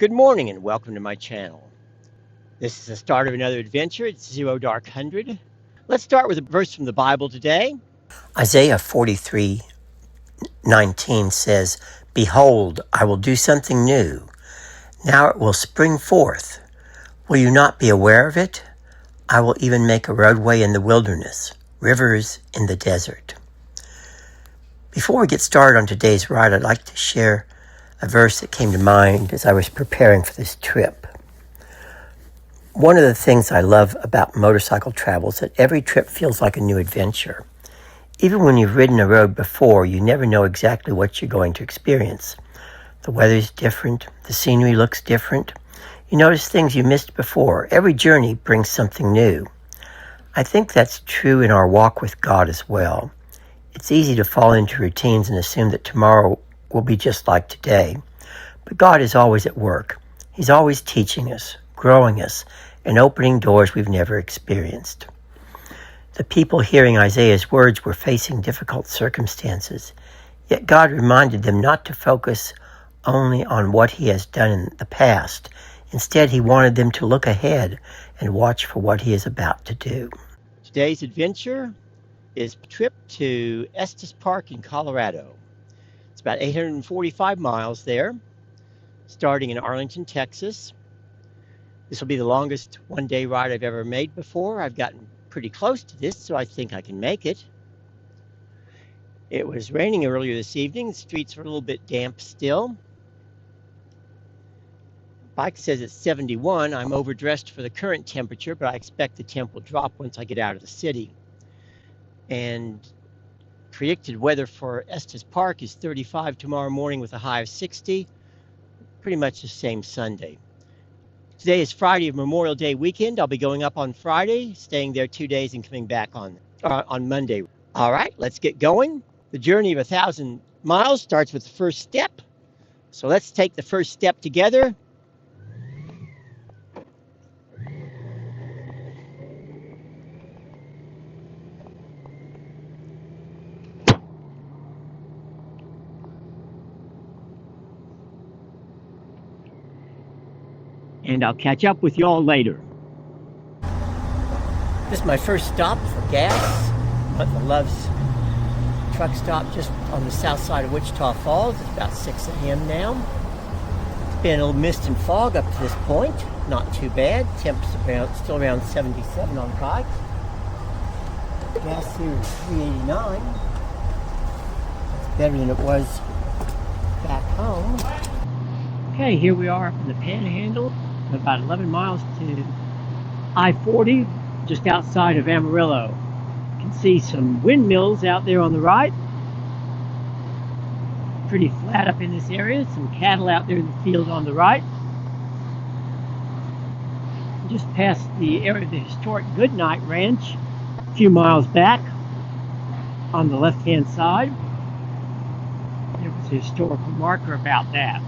Good morning and welcome to my channel. This is the start of another adventure. It's Zero Dark 100. Let's start with a verse from the Bible today. Isaiah 43:19 says, "Behold, I will do something new. Now it will spring forth. Will you not be aware of it? I will even make a roadway in the wilderness, rivers in the desert." Before we get started on today's ride, I'd like to share a verse that came to mind as I was preparing for this trip. One of the things I love about motorcycle travel is that every trip feels like a new adventure. Even when you've ridden a road before, you never know exactly what you're going to experience. The weather's different. The scenery looks different. You notice things you missed before. Every journey brings something new. I think that's true in our walk with God as well. It's easy to fall into routines and assume that tomorrow will be just like today. But God is always at work. He's always teaching us, growing us, and opening doors we've never experienced. The people hearing Isaiah's words were facing difficult circumstances, yet God reminded them not to focus only on what he has done in the past. Instead, he wanted them to look ahead and watch for what he is about to do. Today's adventure is a trip to Estes Park in Colorado. It's about 845 miles there, starting in Arlington, Texas. This will be the longest one-day ride I've ever made before. I've gotten pretty close to this, so I think I can make it. It was raining earlier this evening. The streets were a little bit damp still. Bike says it's 71. I'm overdressed for the current temperature, but I expect the temp will drop once I get out of the city. And predicted weather for Estes Park is 35 tomorrow morning with a high of 60. Pretty much the same Sunday. Today is Friday of Memorial Day weekend. I'll be going up on Friday, staying there 2 days, and coming back on Monday. All right, let's get going. The journey of 1,000 miles starts with the first step. So let's take the first step together. And I'll catch up with y'all later. This is my first stop for gas. I'm at the Love's truck stop just on the south side of Wichita Falls. It's about 6 a.m. now. It's been a little mist and fog up to this point. Not too bad. Temps still around 77 on bike. Gas here is $3.89. It's better than it was back home. Okay, here we are up in the Panhandle. About 11 miles to I-40, just outside of Amarillo. You can see some windmills out there on the right. Pretty flat up in this area. Some cattle out there in the field on the right. Just past the area of the historic Goodnight Ranch, a few miles back on the left-hand side. There was a historical marker about that.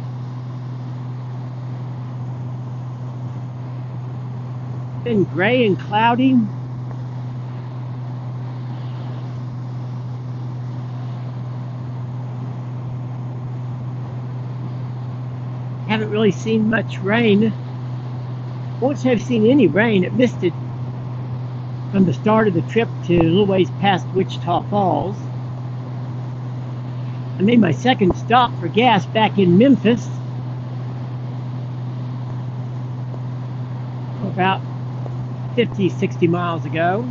Been gray and cloudy. Haven't really seen much rain. Won't have seen any rain. It missed it from the start of the trip to a little ways past Wichita Falls. I made my second stop for gas back in Memphis. About 50, 60 miles ago.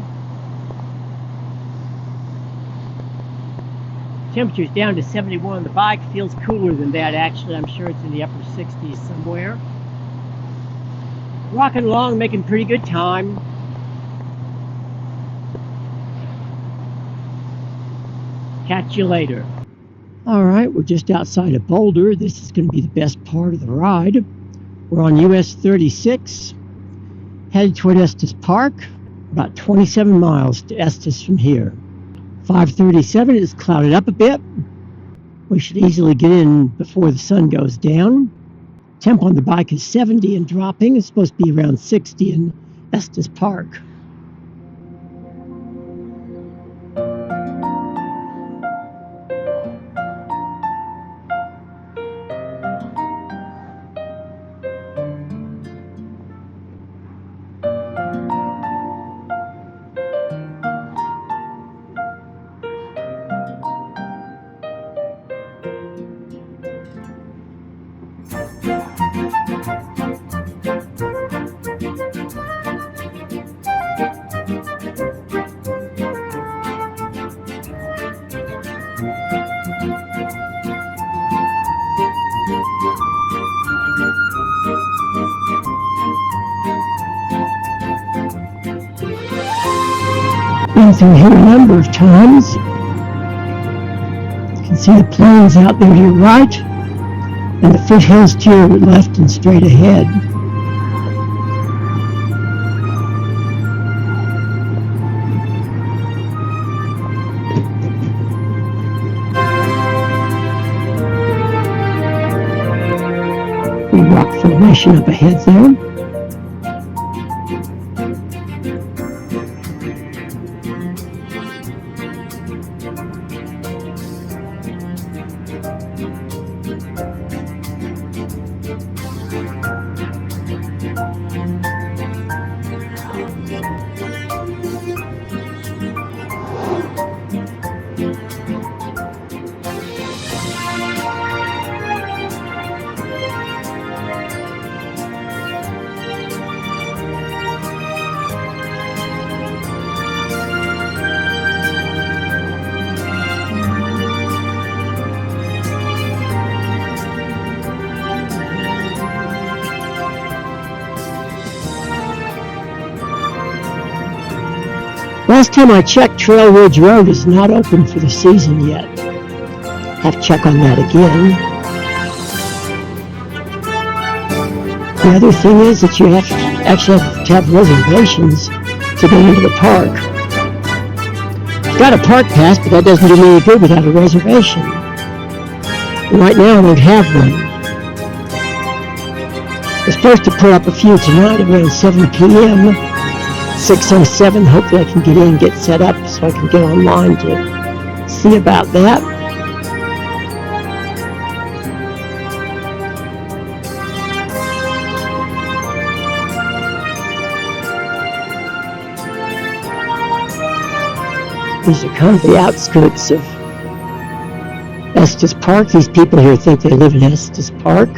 Temperature's down to 71. The bike feels cooler than that, actually. I'm sure it's in the upper 60s somewhere. Rocking along, making pretty good time. Catch you later. All right, we're just outside of Boulder. This is going to be the best part of the ride. We're on US 36. Headed toward Estes Park, about 27 miles to Estes from here. 5:37 is clouded up a bit. We should easily get in before the sun goes down. Temp on the bike is 70 and dropping. It's supposed to be around 60 in Estes Park. through here a number of times. You can see the plains out there to your right, and the foothills to your left and straight ahead. Rock formation up ahead there. Last time I checked, Trail Ridge Road is not open for the season yet. Have to check on that again. The other thing is that you actually have to have reservations to get into the park. I've got a park pass, but that doesn't do me any good without a reservation. And right now I don't have one. I'm supposed to put up a few tonight around 7 p.m. 6:07. Hopefully I can get in and get set up so I can get online to see about that. These are kind of the outskirts of Estes Park. These people here think they live in Estes Park.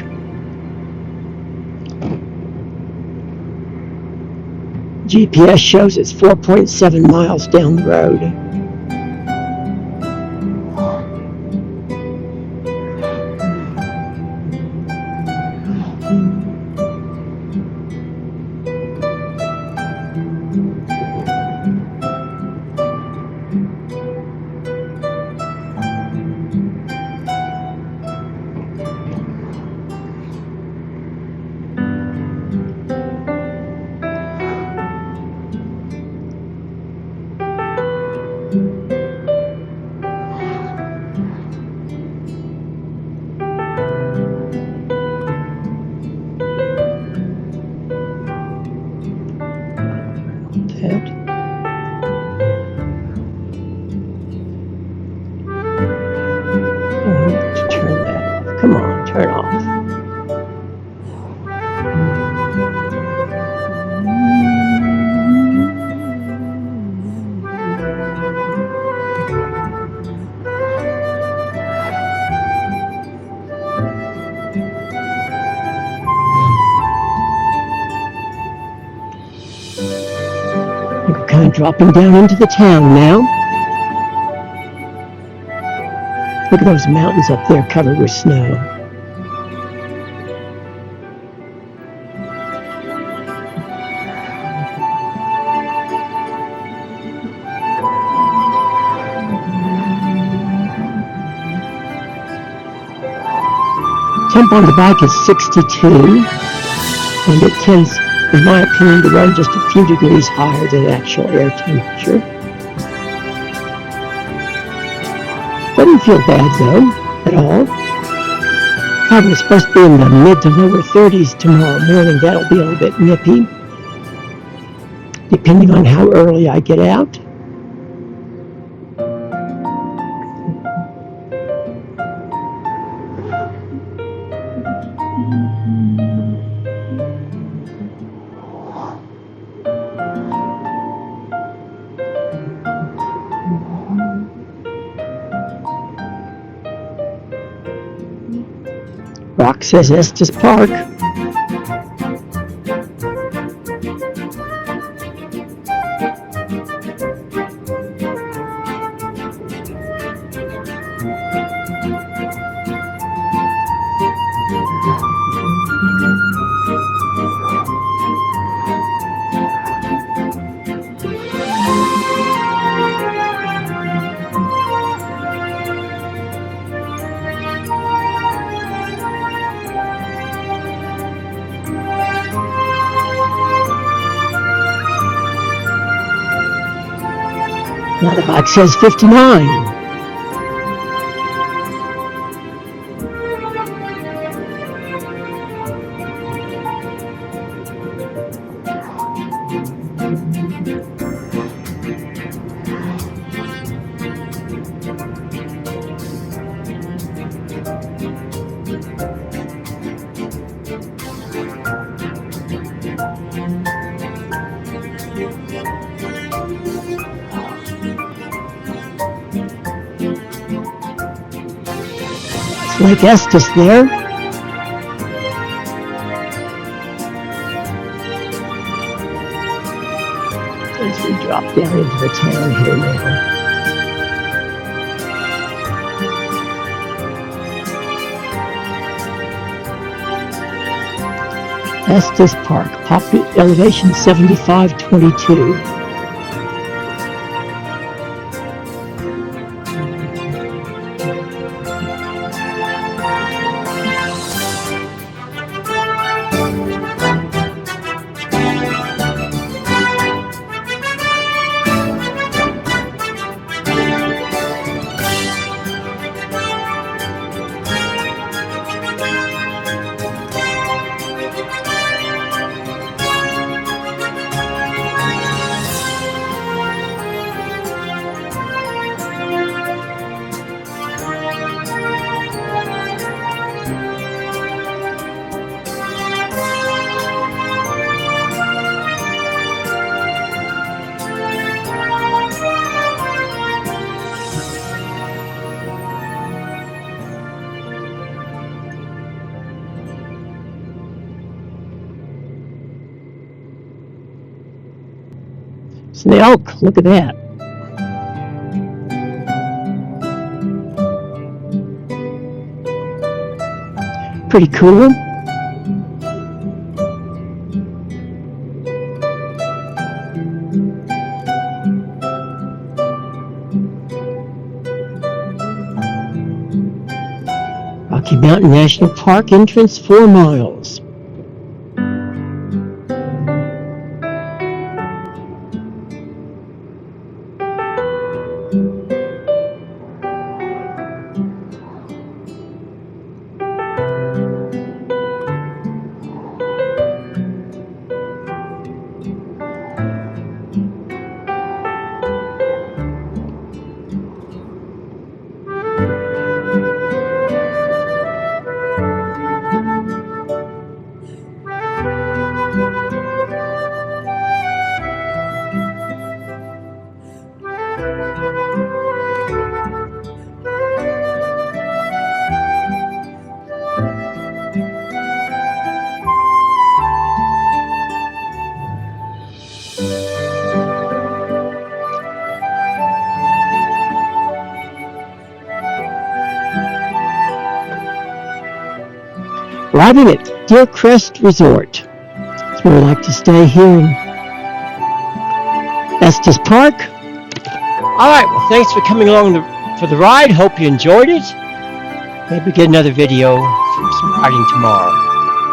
GPS shows it's 4.7 miles down the road. Come on, turn off. We're kind of dropping down into the town now. Look at those mountains up there covered with snow. Temp on the bike is 62, and it tends, in my opinion, to run just a few degrees higher than actual air temperature. Doesn't feel bad though, at all. Probably supposed to be in the mid to lower 30s tomorrow morning. That'll be a little bit nippy, depending on how early I get out. Rock says Estes Park. Now the bike says 59. Lake Estes there. As we drop down into the town here now. Estes Park, elevation 7522. It's the elk. Look at that. Pretty cool. Rocky Mountain National Park entrance 4 miles. Arriving at Deer Crest Resort. That's where we like to stay here in Estes Park. All right, well, thanks for coming along for the ride. Hope you enjoyed it. Maybe get another video from some riding tomorrow.